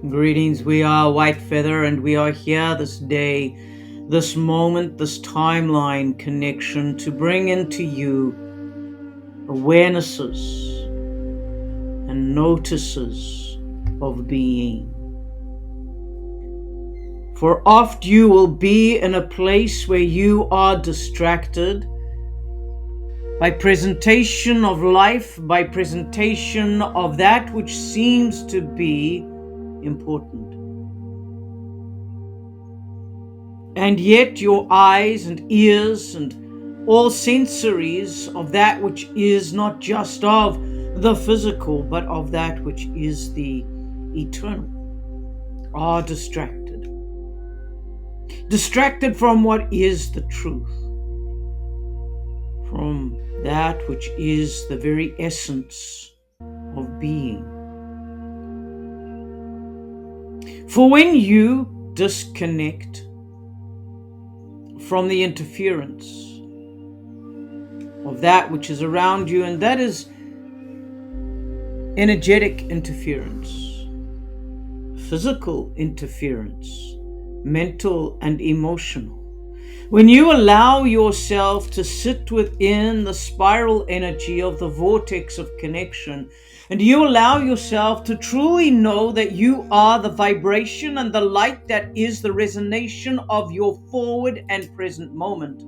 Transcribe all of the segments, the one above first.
Greetings, we are White Feather, and we are here this day, this moment, this timeline connection to bring into you awarenesses and notices of being. For oft you will be in a place where you are distracted by presentation of life, by presentation of that which seems to be important. And yet your eyes and ears and all sensories of that which is not just of the physical, but of that which is the eternal, are distracted. Distracted from what is the truth, from that which is the very essence of being. For when you disconnect from the interference of that which is around you, and that is energetic interference, physical interference, mental and emotional. When you allow yourself to sit within the spiral energy of the vortex of connection, and you allow yourself to truly know that you are the vibration and the light that is the resonation of your forward and present moment,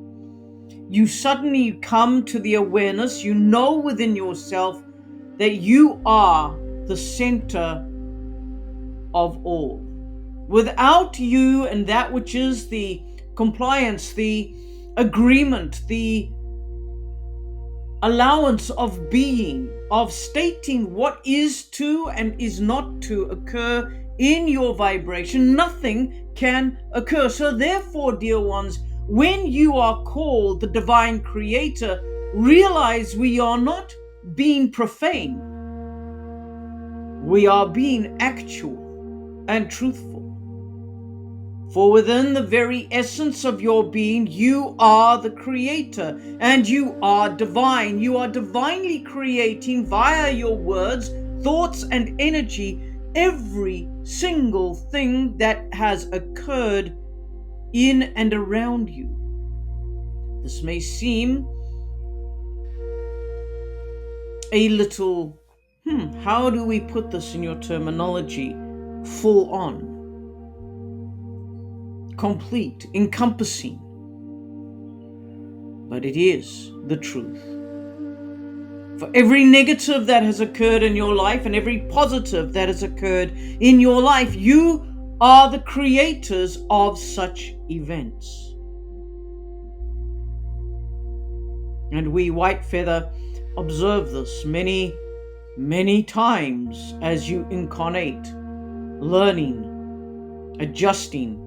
you suddenly come to the awareness, you know within yourself that you are the center of all. Without you and that which is the compliance, the agreement, the allowance of being, of stating what is to and is not to occur in your vibration, nothing can occur. So therefore, dear ones, when you are called the divine creator, realize we are not being profane. We are being actual and truthful. For within the very essence of your being, you are the creator and you are divine. You are divinely creating via your words, thoughts, and energy every single thing that has occurred in and around you. This may seem a little, how do we put this in your terminology? Full on. Complete, encompassing, but it is the truth. For every negative that has occurred in your life and every positive that has occurred in your life, you are the creators of such events. And we, White Feather, observe this many, many times as you incarnate, learning, adjusting,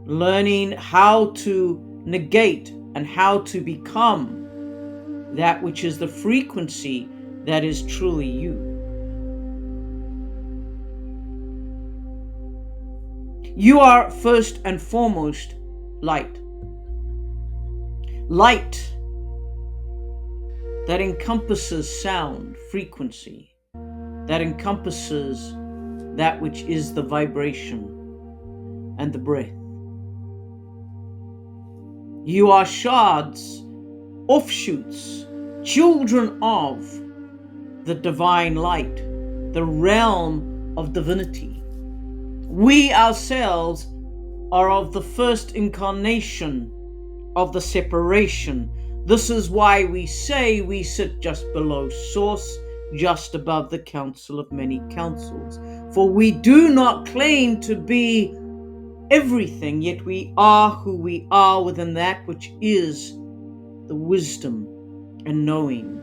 learning how to negate and how to become that which is the frequency that is truly you. You are first and foremost light. Light that encompasses sound, frequency, that encompasses that which is the vibration and the breath. You are shards, offshoots, children of the divine light, the realm of divinity. We ourselves are of the first incarnation of the separation. This is why we say we sit just below source, just above the council of many councils. For we do not claim to be everything, yet we are who we are within that which is the wisdom and knowing.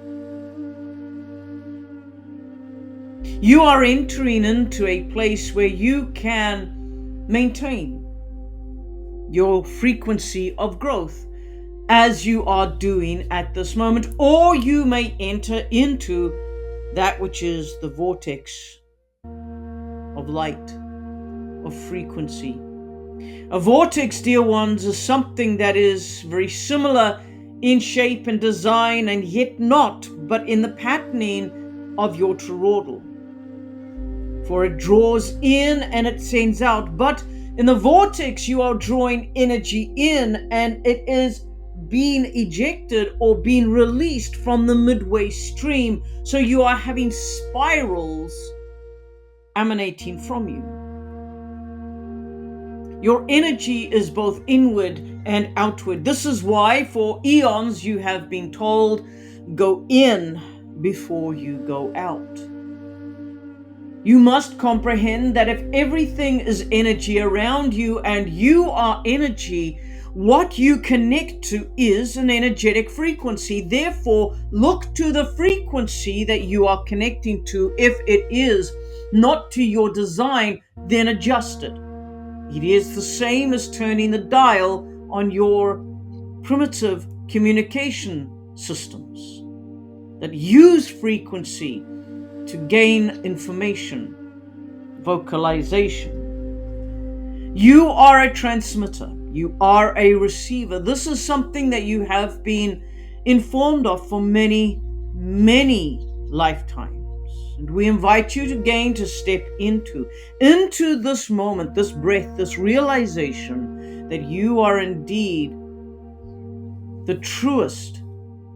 You are entering into a place where you can maintain your frequency of growth as you are doing at this moment, or you may enter into that which is the vortex of light, of frequency. A vortex, dear ones, is something that is very similar in shape and design, and yet not, but in the patterning of your toroidal. for it draws in and it sends out. But in the vortex, you are drawing energy in and it is being ejected or being released from the midway stream. So you are having spirals emanating from you. Your energy is both inward and outward. This is why for eons you have been told, go in before you go out. You must comprehend that if everything is energy around you and you are energy, what you connect to is an energetic frequency. Therefore, look to the frequency that you are connecting to. If it is not to your design, then adjust it. It is the same as turning the dial on your primitive communication systems that use frequency to gain information, vocalization. You are a transmitter. You are a receiver. This is something that you have been informed of for many, many lifetimes. And we invite you again to step into this moment, this breath, this realization that you are indeed the truest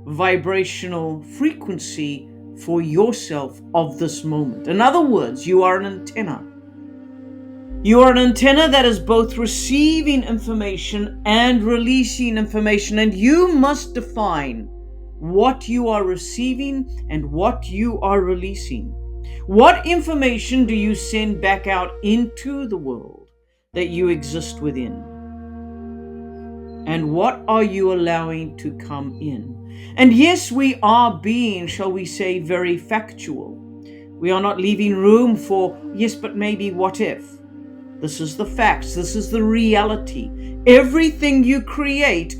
vibrational frequency for yourself of this moment. In other words, you are an antenna. You are an antenna that is both receiving information and releasing information, and you must define what you are receiving and what you are releasing. What information do you send back out into the world that you exist within? And what are you allowing to come in? And yes, we are being, shall we say, very factual. We are not leaving room for, yes, but maybe what if? This is the facts. This is the reality. Everything you create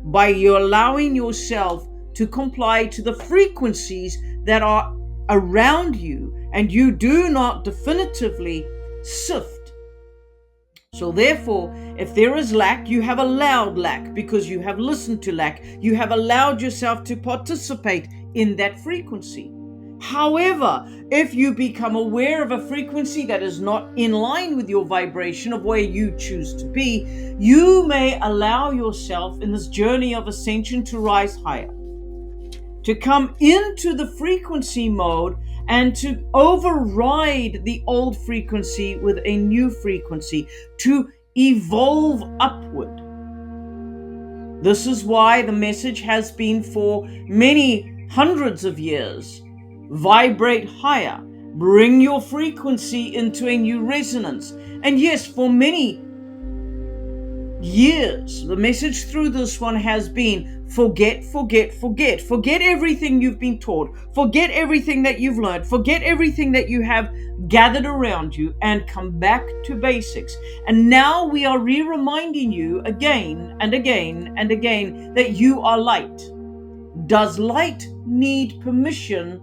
by you allowing yourself to comply to the frequencies that are around you, and you do not definitively sift. So therefore, if there is lack, you have allowed lack because you have listened to lack. You have allowed yourself to participate in that frequency. However, if you become aware of a frequency that is not in line with your vibration of where you choose to be, you may allow yourself in this journey of ascension to rise higher, to come into the frequency mode and to override the old frequency with a new frequency, to evolve upward. This is why the message has been for many hundreds of years. Vibrate higher. Bring your frequency into a new resonance. And yes, for many years, the message through this one has been forget. Forget everything you've been taught. Forget everything that you've learned. Forget everything that you have gathered around you and come back to basics. And now we are reminding you again and again and again that you are light. Does light need permission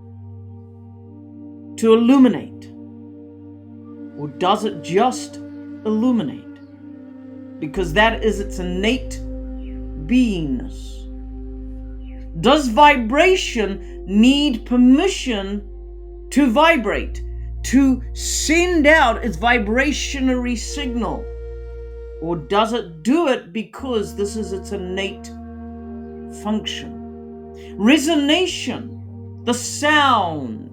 to illuminate? Or does it just illuminate? Because that is its innate beingness. Does vibration need permission to vibrate, to send out its vibrationary signal? Or does it do it because this is its innate function? Resonation, the sound,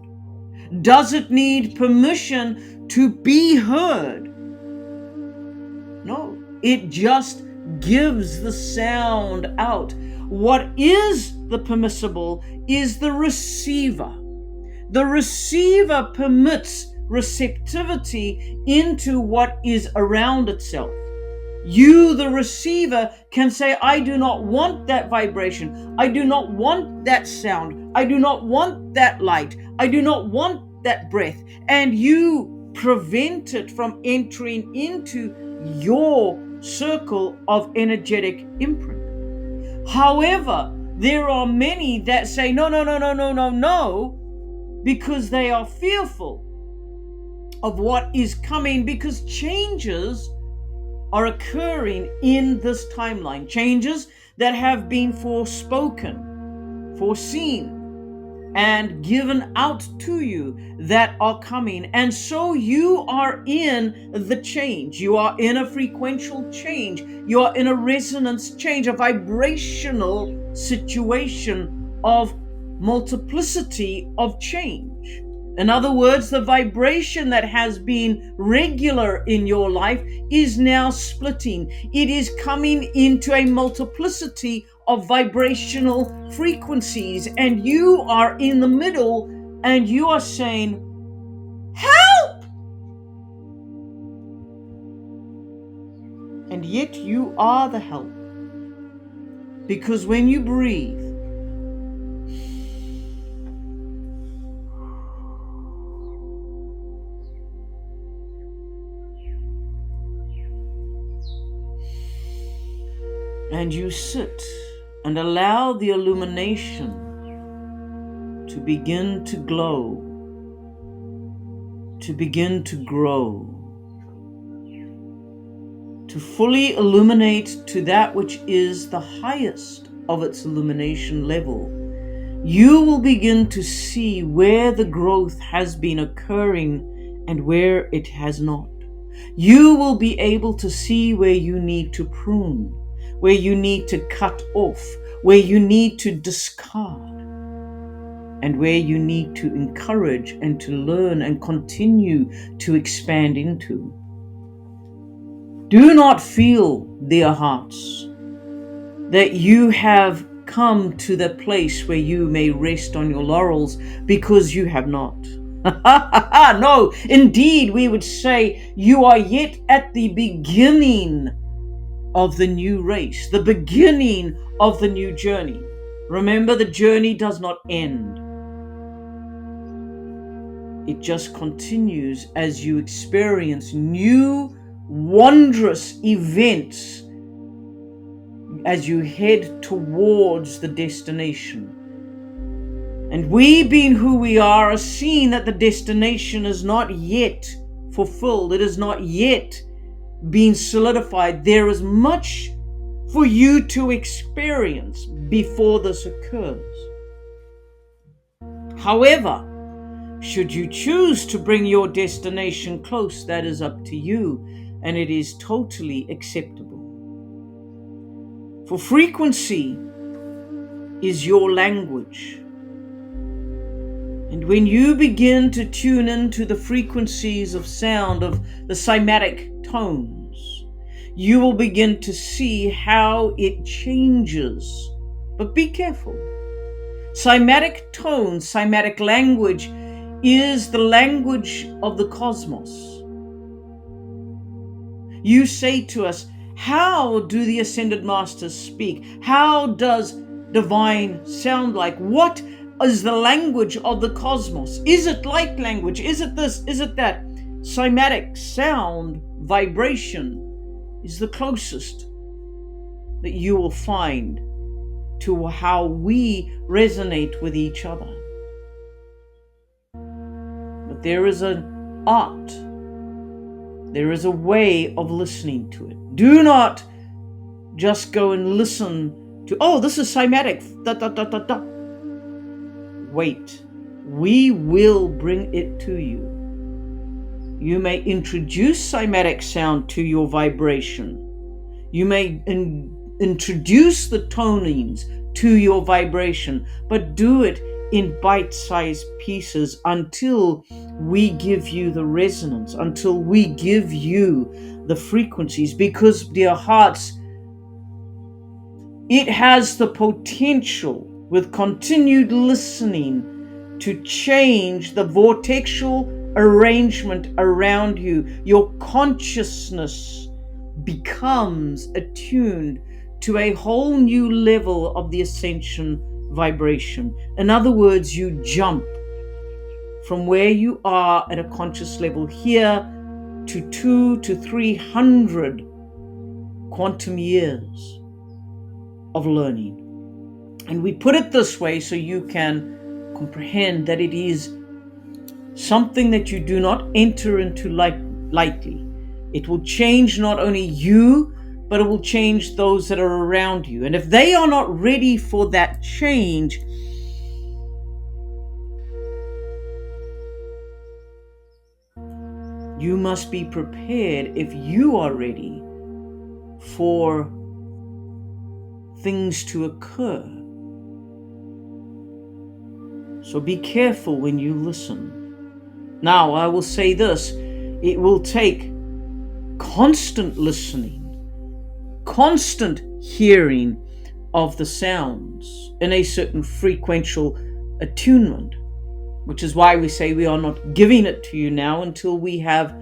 does it need permission to be heard? No, it just gives the sound out. What is the permissible is the receiver. The receiver permits receptivity into what is around itself. You, the receiver, can say, I do not want that vibration. I do not want that sound. I do not want that light. I do not want that breath. And you prevent it from entering into your circle of energetic imprint. However, there are many that say, no, because they are fearful of what is coming, because changes are occurring in this timeline, changes that have been forespoken, foreseen, and given out to you that are coming. And so you are in the change. You are in a frequential change. You are in a resonance change, a vibrational situation of multiplicity of change. In other words, the vibration that has been regular in your life is now splitting. It is coming into a multiplicity of vibrational frequencies, and you are in the middle and you are saying, help! And yet you are the help. Because when you breathe, and you sit and allow the illumination to begin to glow, to begin to grow, to fully illuminate to that which is the highest of its illumination level, you will begin to see where the growth has been occurring and where it has not. You will be able to see where you need to prune, where you need to cut off, where you need to discard, and where you need to encourage and to learn and continue to expand into. Do not feel, dear hearts, that you have come to the place where you may rest on your laurels, because you have not. No, indeed, we would say you are yet at the beginning of the new race, the beginning of the new journey. Remember, the journey does not end. It just continues as you experience new, wondrous events as you head towards the destination. And we, being who we are seeing that the destination is not yet fulfilled. It is not yet being solidified. There is much for you to experience before this occurs. However, should you choose to bring your destination close, that is up to you, and it is totally acceptable. For frequency is your language. And when you begin to tune into the frequencies of sound, of the cymatic tones, you will begin to see how it changes. But be careful. Cymatic tones, cymatic language is the language of the cosmos. You say to us, how do the Ascended Masters speak? How does divine sound like? What is the language of the cosmos? Is it light language? Is it this? Is it that? Cymatic sound, vibration is the closest that you will find to how we resonate with each other. But there is an art. There is a way of listening to it. Do not just go and listen to, oh, this is cymatic. Da, da, da, da, da. Wait. We will bring it to you. You may introduce cymatic sound to your vibration. You may introduce the tonings to your vibration, but do it in bite-sized pieces until we give you the resonance, until we give you the frequencies. Because, dear hearts, it has the potential, with continued listening, to change the vortexual arrangement around you. Your consciousness becomes attuned to a whole new level of the ascension vibration. In other words, you jump from where you are at a conscious level here to 200 to 300 quantum years of learning. And we put it this way so you can comprehend that it is something that you do not enter into lightly. It will change not only you, but it will change those that are around you. And if they are not ready for that change, You must be prepared if you are ready for things to occur. So be careful when you listen. Now, I will say this, it will take constant listening, constant hearing of the sounds in a certain frequential attunement, which is why we say we are not giving it to you now until we have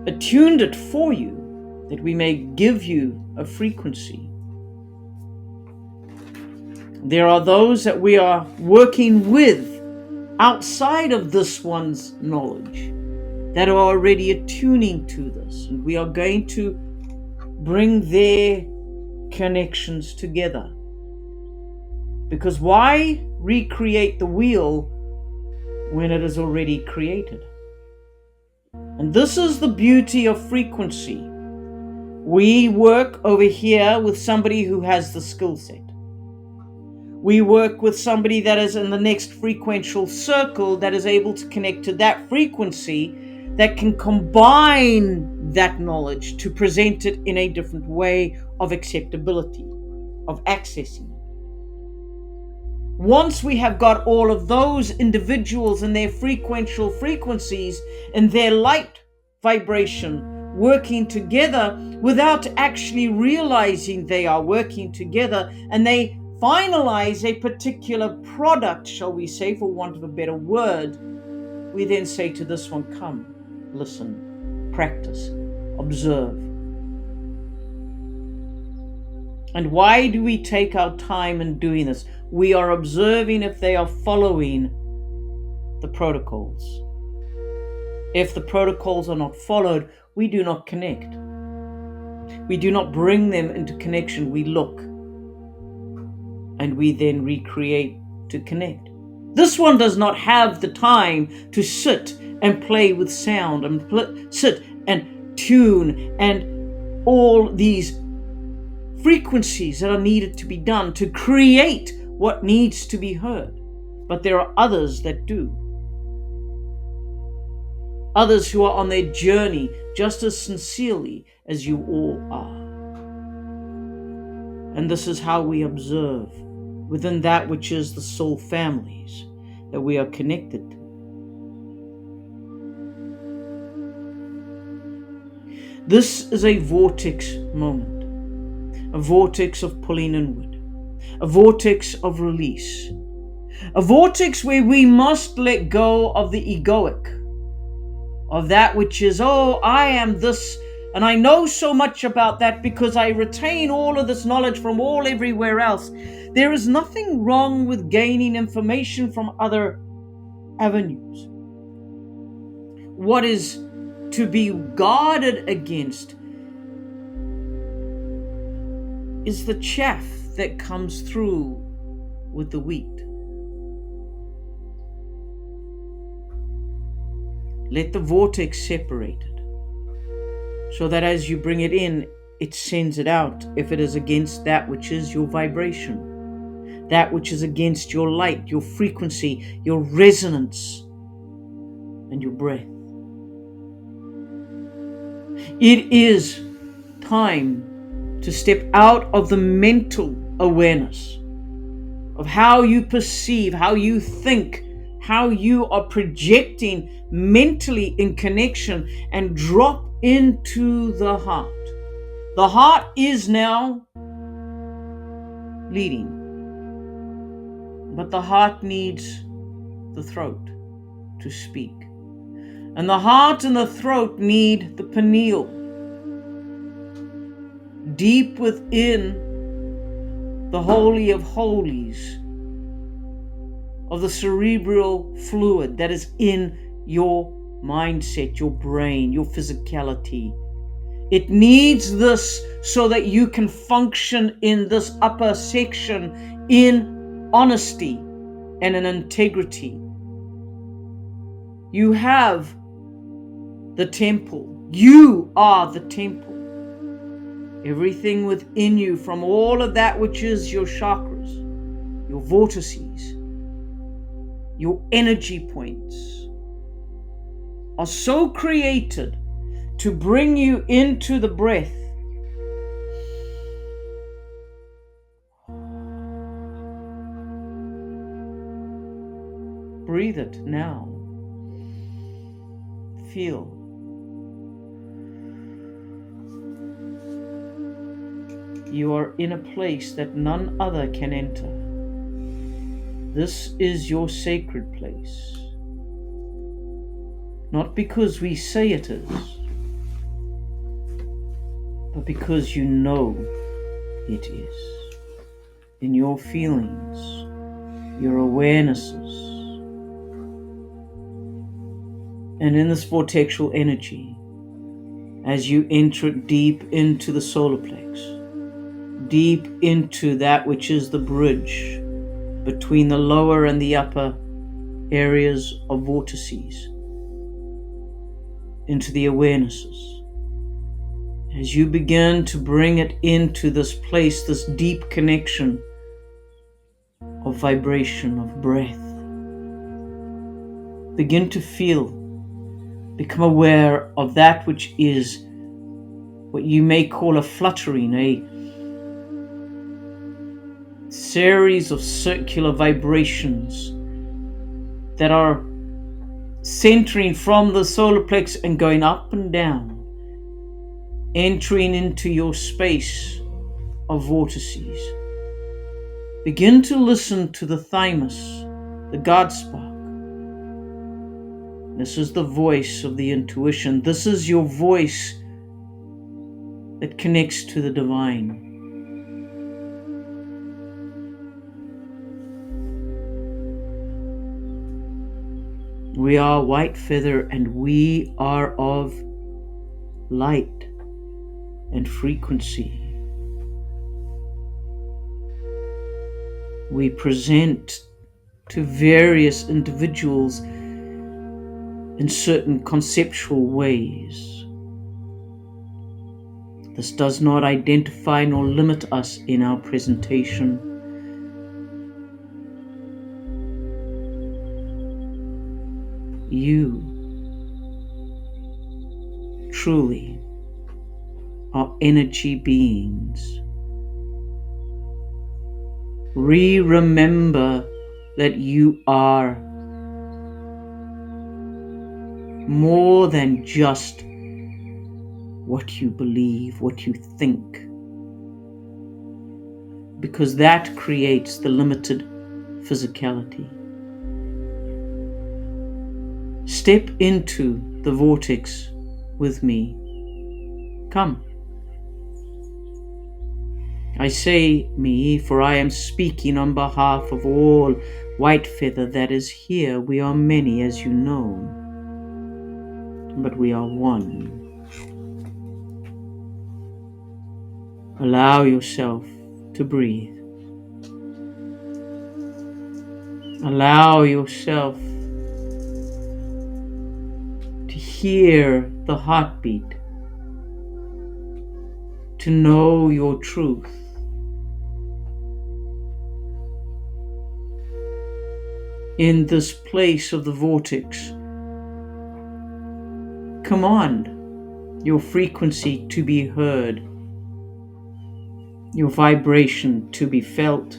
attuned it for you, that we may give you a frequency. There are those that we are working with outside of this one's knowledge that are already attuning to this, and we are going to bring their connections together. Because why recreate the wheel when it is already created? And this is the beauty of frequency. We work over here with somebody who has the skill set. We work with somebody that is in the next frequential circle that is able to connect to that frequency, that can combine that knowledge to present it in a different way of acceptability, of accessing. Once we have got all of those individuals and their frequential frequencies and their light vibration working together without actually realizing they are working together, and they finalize a particular product, shall we say, for want of a better word, we then say to this one, come, listen, practice, observe. And why do we take our time in doing this? We are observing if they are following the protocols. If the protocols are not followed, we do not connect. We do not bring them into connection. We look, and we then recreate to connect. This one does not have the time to sit and play with sound and sit and tune and all these frequencies that are needed to be done to create what needs to be heard. But there are others that do. Others who are on their journey just as sincerely as you all are. And this is how we observe within that which is the soul families that we are connected to. This is a vortex moment, a vortex of pulling inward, a vortex of release, a vortex where we must let go of the egoic, of that which is, oh, I am this, and I know so much about that because I retain all of this knowledge from all everywhere else. There is nothing wrong with gaining information from other avenues. What is to be guarded against is the chaff that comes through with the wheat. Let the vortex separate it, so that as you bring it in, it sends it out if it is against that which is your vibration, that which is against your light, your frequency, your resonance, and your breath. It is time to step out of the mental awareness of how you perceive, how you think, how you are projecting mentally in connection, and drop into the heart. The heart is now leading, but the heart needs the throat to speak. And the heart and the throat need the pineal. Deep within the Holy of Holies of the cerebral fluid that is in your mindset, your brain, your physicality. It needs this so that you can function in this upper section in honesty and in integrity. You have the temple. You are the temple. Everything within you, from all of that which is your chakras, your vortices, your energy points, are so created to bring you into the breath. Breathe it now. Feel. You are in a place that none other can enter. This is your sacred place. Not because we say it is, but because you know it is. In your feelings, your awarenesses, and in this vortexual energy, as you enter it deep into the solar plex, deep into that which is the bridge between the lower and the upper areas of vortices, into the awarenesses. As you begin to bring it into this place, this deep connection of vibration, of breath, begin to feel, become aware of that which is what you may call a fluttering, a series of circular vibrations that are centering from the solar plex and going up and down, entering into your space of vortices. Begin to listen to the thymus, the God spark. This is the voice of the intuition. This is your voice that connects to the divine. We are white feather, and we are of light and frequency. We present to various individuals in certain conceptual ways. This does not identify nor limit us in our presentation. You truly are energy beings. Remember that you are more than just what you believe, what you think, because that creates the limited physicality. Step into the vortex with me. Come. I say me, for I am speaking on behalf of all white feather that is here. We are many, as you know, but we are one. Allow yourself to breathe. Allow yourself to hear the heartbeat, to know your truth. In this place of the vortex, command your frequency to be heard, your vibration to be felt.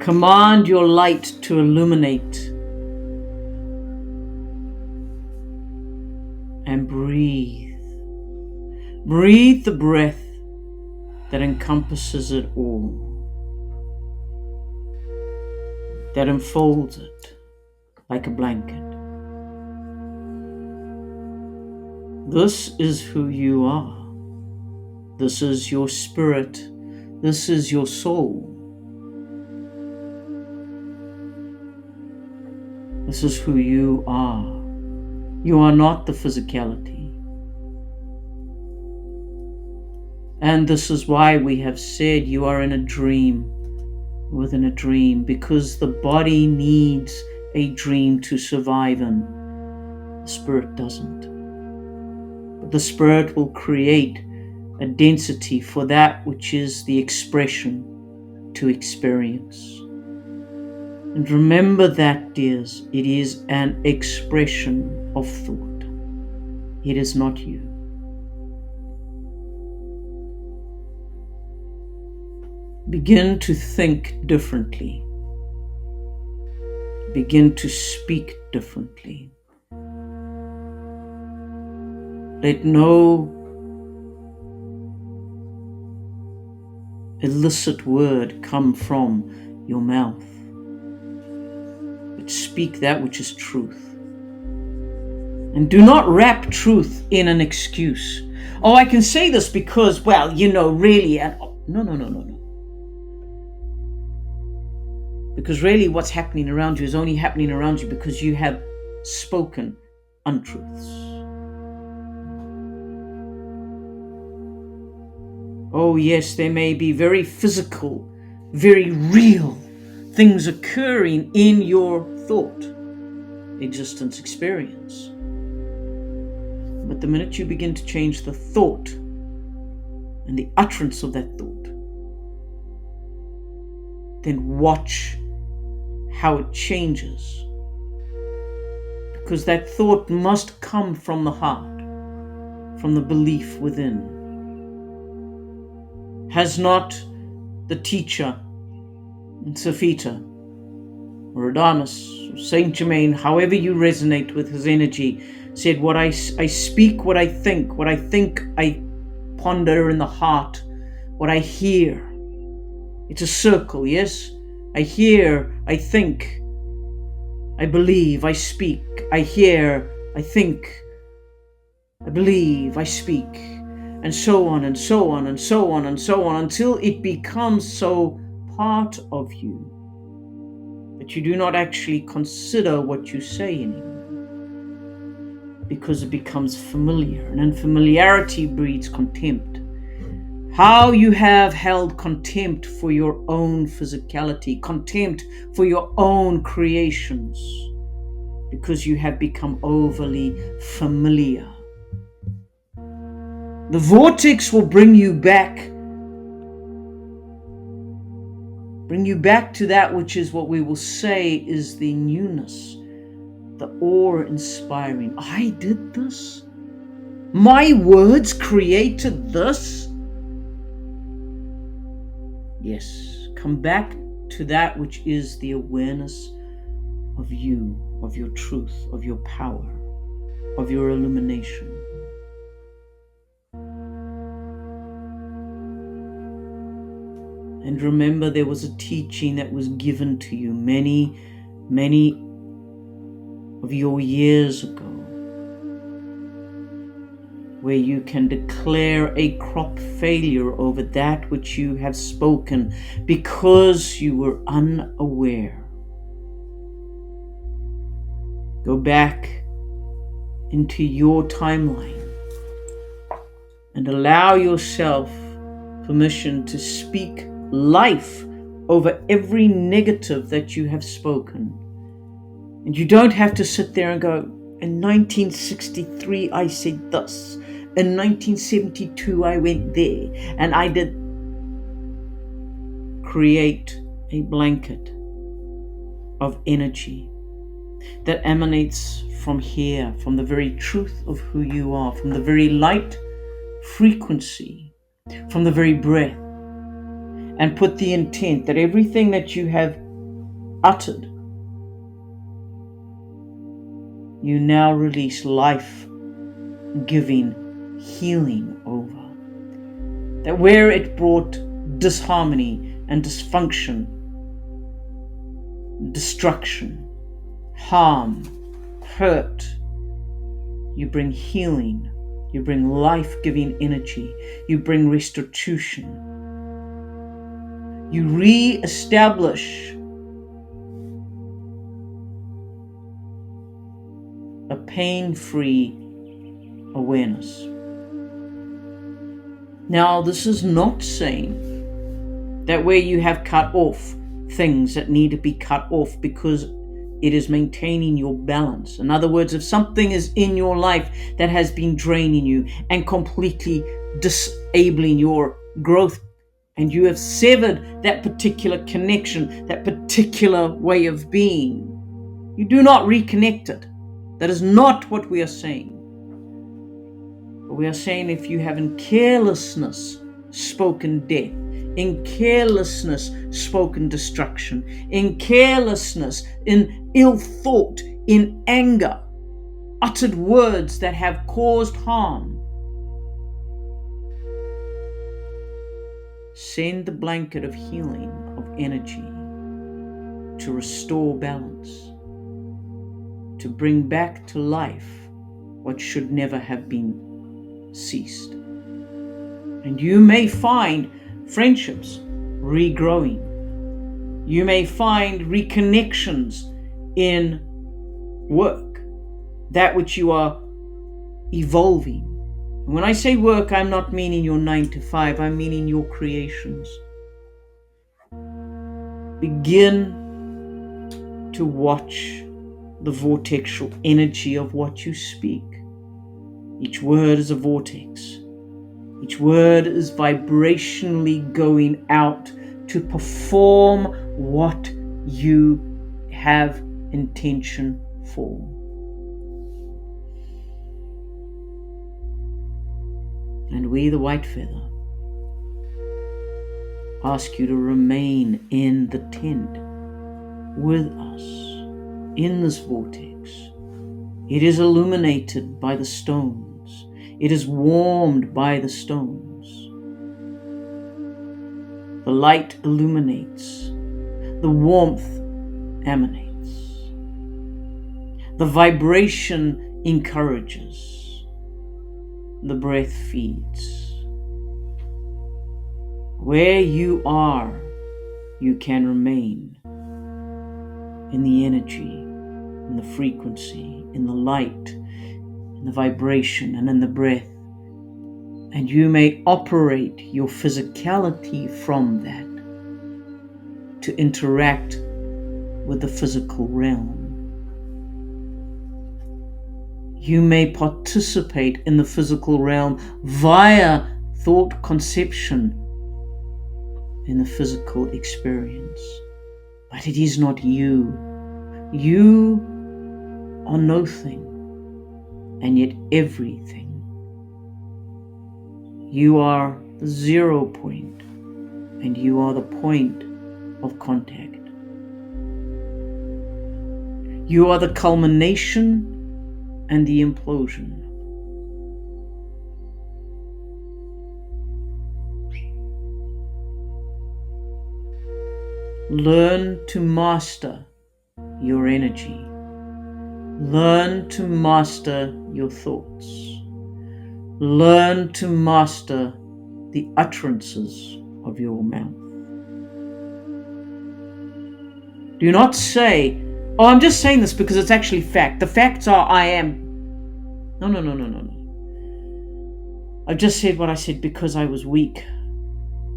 Command your light to illuminate, and breathe. Breathe the breath that encompasses it all, that enfolds it like a blanket. This is who you are. This is your spirit. This is your soul. This is who you are. You are not the physicality. And this is why we have said you are in a dream within a dream, because the body needs a dream to survive in. The spirit doesn't. But the spirit will create a density for that which is the expression to experience. And remember that, dears, it is an expression of thought. It is not you. Begin to think differently. Begin to speak differently. Let no illicit word come from your mouth, but speak that which is truth. And do not wrap truth in an excuse. Oh, I can say this because, well, really. And no. Because really what's happening around you is only happening around you because you have spoken untruths. Oh yes, there may be very physical, very real things occurring in your thought, existence, experience. But the minute you begin to change the thought and the utterance of that thought, then watch how it changes. Because that thought must come from the heart, from the belief within. Has not the teacher, Safita, or Adamus, or Saint Germain, however you resonate with his energy, said, what I speak, what I think I ponder in the heart, what I hear. It's a circle, yes? I hear, I think, I believe, I speak, I hear, I think, I believe, I speak, and so on and so on and so on and so on until it becomes so part of you that you do not actually consider what you say anymore, because it becomes familiar, and unfamiliarity breeds contempt. How you have held contempt for your own physicality, contempt for your own creations, because you have become overly familiar. The vortex will bring you back to that which is what we will say is the newness, the awe-inspiring. I did this? My words created this? Yes, come back to that which is the awareness of you, of your truth, of your power, of your illumination. And remember, there was a teaching that was given to you many of your years ago, where you can declare a crop failure over that which you have spoken because you were unaware. Go back into your timeline and allow yourself permission to speak life over every negative that you have spoken. And you don't have to sit there and go, in 1963 I said this, in 1972 I went there, and I did. Create a blanket of energy that emanates from here, from the very truth of who you are, from the very light frequency, from the very breath, and put the intent that everything that you have uttered, you now release life-giving healing over. That where it brought disharmony and dysfunction, destruction, harm, hurt, you bring healing, you bring life-giving energy, you bring restitution. You re-establish a pain-free awareness. Now, this is not saying that where you have cut off things that need to be cut off, because it is maintaining your balance. In other words, if something is in your life that has been draining you and completely disabling your growth and you have severed that particular connection, that particular way of being. You do not reconnect it. That is not what we are saying. But we are saying if you have in carelessness spoken death, in carelessness spoken destruction, in carelessness, in ill thought, in anger, uttered words that have caused harm, send the blanket of healing, of energy, to restore balance, to bring back to life what should never have been ceased. And you may find friendships regrowing. You may find reconnections in work, that which you are evolving. And when I say work, I'm not meaning your 9 to 5, I'm meaning your creations. Begin to watch the vortexual energy of what you speak. Each word is a vortex. Each word is vibrationally going out to perform what you have intention for. And we, the white feather, ask you to remain in the tent with us in this vortex. It is illuminated by the stones. It is warmed by the stones. The light illuminates. The warmth emanates. The vibration encourages. The breath feeds. Where you are, you can remain in the energy, in the frequency, in the light, in the vibration, and in the breath. And you may operate your physicality from that to interact with the physical realm. You may participate in the physical realm via thought conception in the physical experience. But it is not you. You are nothing, and yet everything. You are the 0 point, and you are the point of contact. You are the culmination and the implosion. Learn to master your energy. Learn to master your thoughts. Learn to master the utterances of your mouth. Do not say, oh, I'm just saying this because it's actually fact. The facts are I am. No. I've just said what I said because I was weak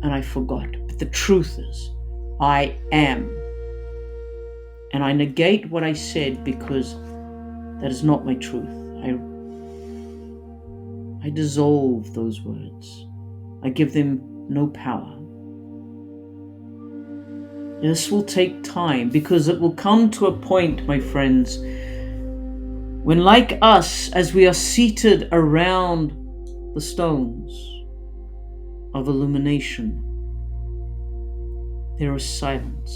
and I forgot. But the truth is, I am. And I negate what I said because that is not my truth. I dissolve those words. I give them no power. This will take time because it will come to a point, my friends, when, like us, as we are seated around the stones of illumination, there is silence.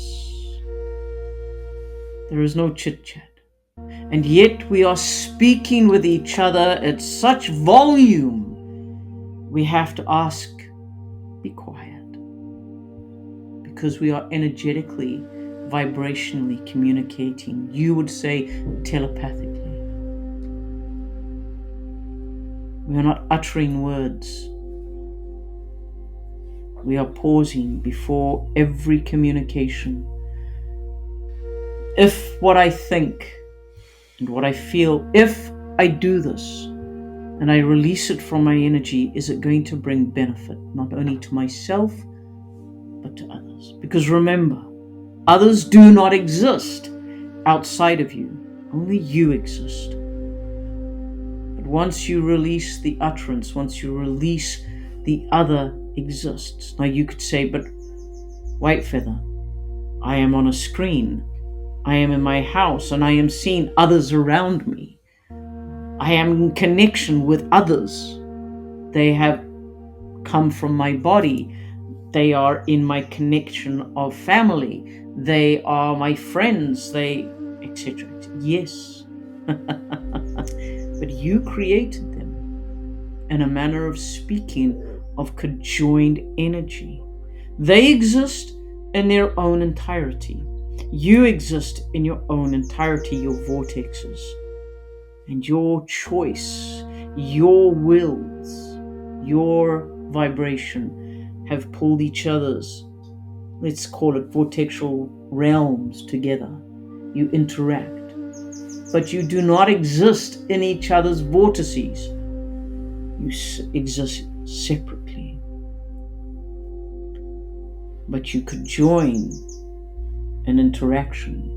There is no chit-chat. And yet we are speaking with each other at such volume, we have to ask, be quiet. Because we are energetically, vibrationally communicating. You would say telepathically. We are not uttering words. We are pausing before every communication. If what I think and what I feel, if I do this and I release it from my energy, is it going to bring benefit not only to myself but to others? Because remember, others do not exist outside of you. Only you exist. But once you release the utterance, once you release the other exists. Now you could say, but White Feather, I am on a screen. I am in my house and I am seeing others around me. I am in connection with others. They have come from my body. They are in my connection of family. They are my friends. They, etc. Yes. But you created them in a manner of speaking of conjoined energy. They exist in their own entirety. You exist in your own entirety, your vortexes. And your choice, your wills, your vibration have pulled each other's, let's call it vortexual realms together. You interact, but you do not exist in each other's vortices. You exist separately. But you could join an interaction.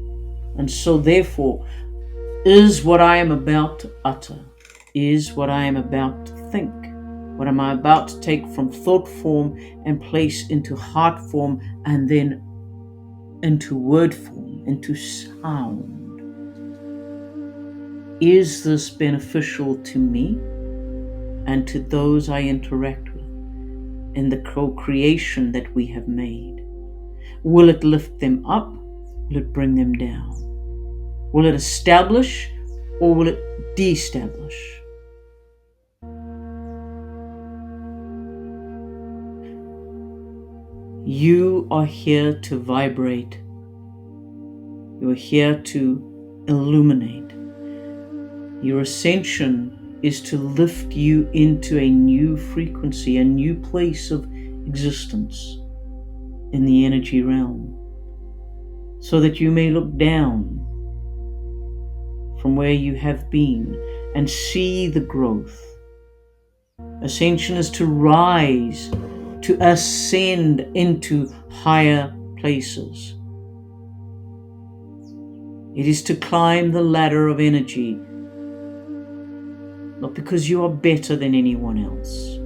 And so therefore, is what I am about to utter, is what I am about to think, what am I about to take from thought form and place into heart form and then into word form, into sound. Is this beneficial to me and to those I interact with in the co-creation that we have made? Will it lift them up? Will it bring them down? Will it establish or will it de-establish? You are here to vibrate. You are here to illuminate. Your ascension is to lift you into a new frequency, a new place of existence in the energy realm, so that you may look down from where you have been and see the growth. Ascension is to rise, to ascend into higher places. It is to climb the ladder of energy, not because you are better than anyone else,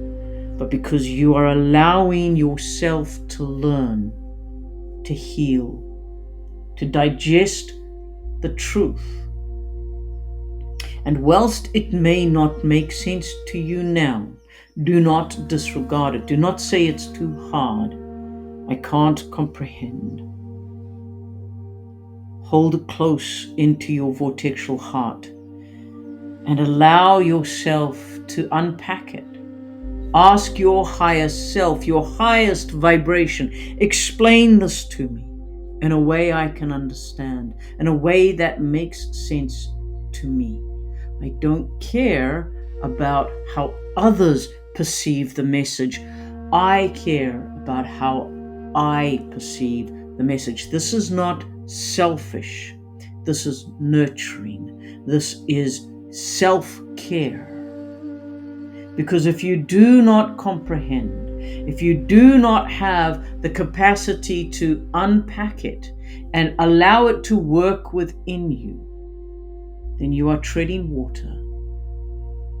but because you are allowing yourself to learn, to heal, to digest the truth. And whilst it may not make sense to you now, do not disregard it. Do not say it's too hard. I can't comprehend. Hold it close into your vortexual heart and allow yourself to unpack it. Ask your higher self, your highest vibration, explain this to me in a way I can understand, in a way that makes sense to me. I don't care about how others perceive the message. I care about how I perceive the message. This is not selfish. This is nurturing. This is self-care. Because if you do not comprehend, if you do not have the capacity to unpack it and allow it to work within you, then you are treading water,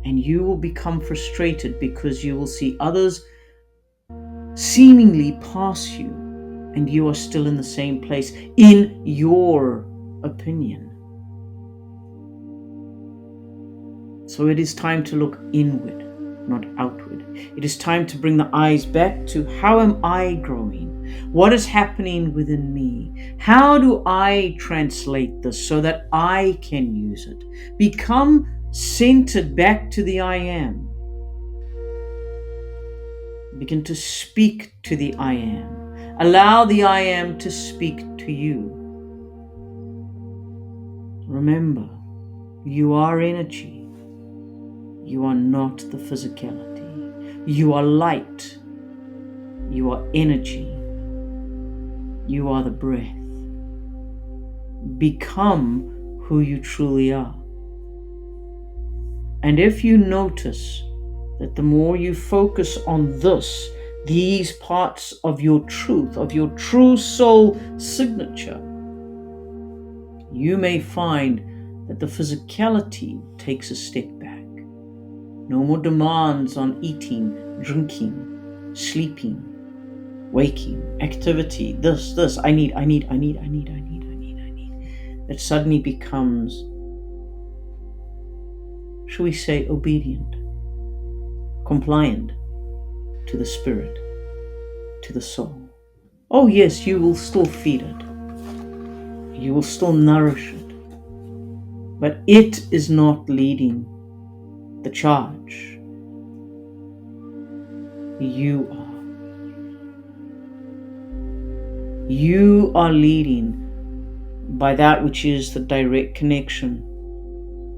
and you will become frustrated because you will see others seemingly pass you and you are still in the same place in your opinion. So it is time to look inward, not outward. It is time to bring the eyes back to how am I growing? What is happening within me? How do I translate this so that I can use it? Become centered back to the I am. Begin to speak to the I am. Allow the I am to speak to you. Remember, you are energy. You are not the physicality. You are light. You are energy. You are the breath. Become who you truly are. And if you notice that the more you focus on these parts of your truth, of your true soul signature, you may find that the physicality takes a step back. No more demands on eating, drinking, sleeping, waking, activity, this, I need. It suddenly becomes, shall we say, obedient, compliant to the spirit, to the soul. Oh yes, you will still feed it. You will still nourish it. But it is not leading the charge. You are. You are leading by that which is the direct connection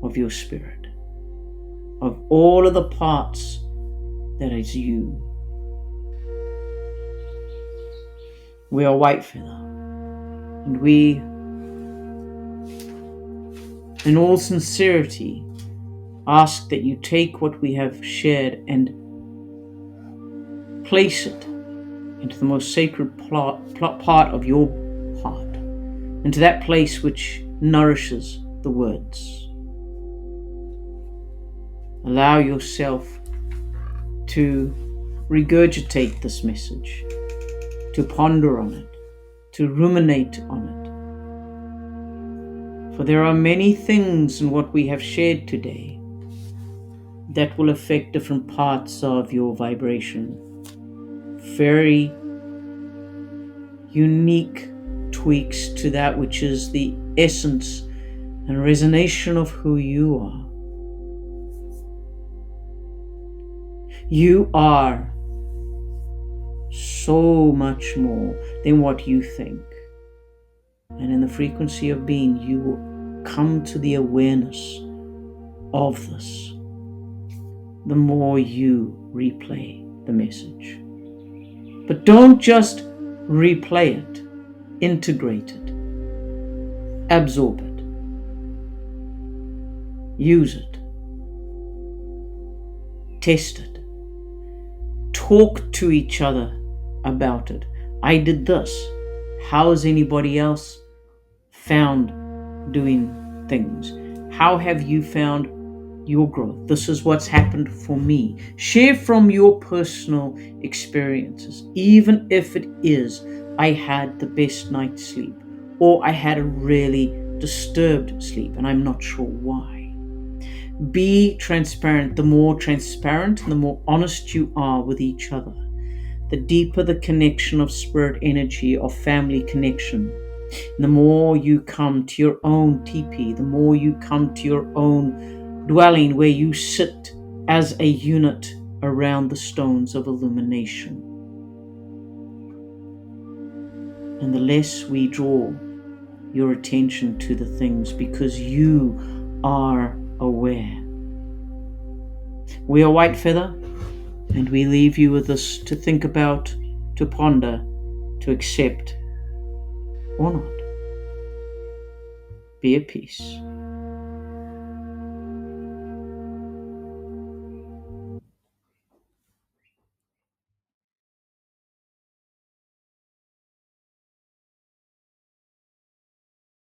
of your spirit, of all of the parts that is you. We are white feather, and we, in all sincerity, ask that you take what we have shared and place it into the most sacred part of your heart, into that place which nourishes the words. Allow yourself to regurgitate this message, to ponder on it, to ruminate on it. For there are many things in what we have shared today that will affect different parts of your vibration. Very unique tweaks to that which is the essence and resonation of who you are. You are so much more than what you think. And in the frequency of being, you will come to the awareness of this the more you replay the message. But don't just replay it, integrate it, absorb it, use it, test it, talk to each other about it. I did this. How has anybody else found doing things? How have you found your growth? This is what's happened for me. Share from your personal experiences, even if it is, I had the best night's sleep, or I had a really disturbed sleep and I'm not sure why. Be transparent. The more transparent and the more honest you are with each other, the deeper the connection of spirit energy, of family connection. And the more you come to your own teepee, the more you come to your own dwelling where you sit as a unit around the stones of illumination. And the less we draw your attention to the things, because you are aware. We are white feather, and we leave you with this to think about, to ponder, to accept or not. Be at peace.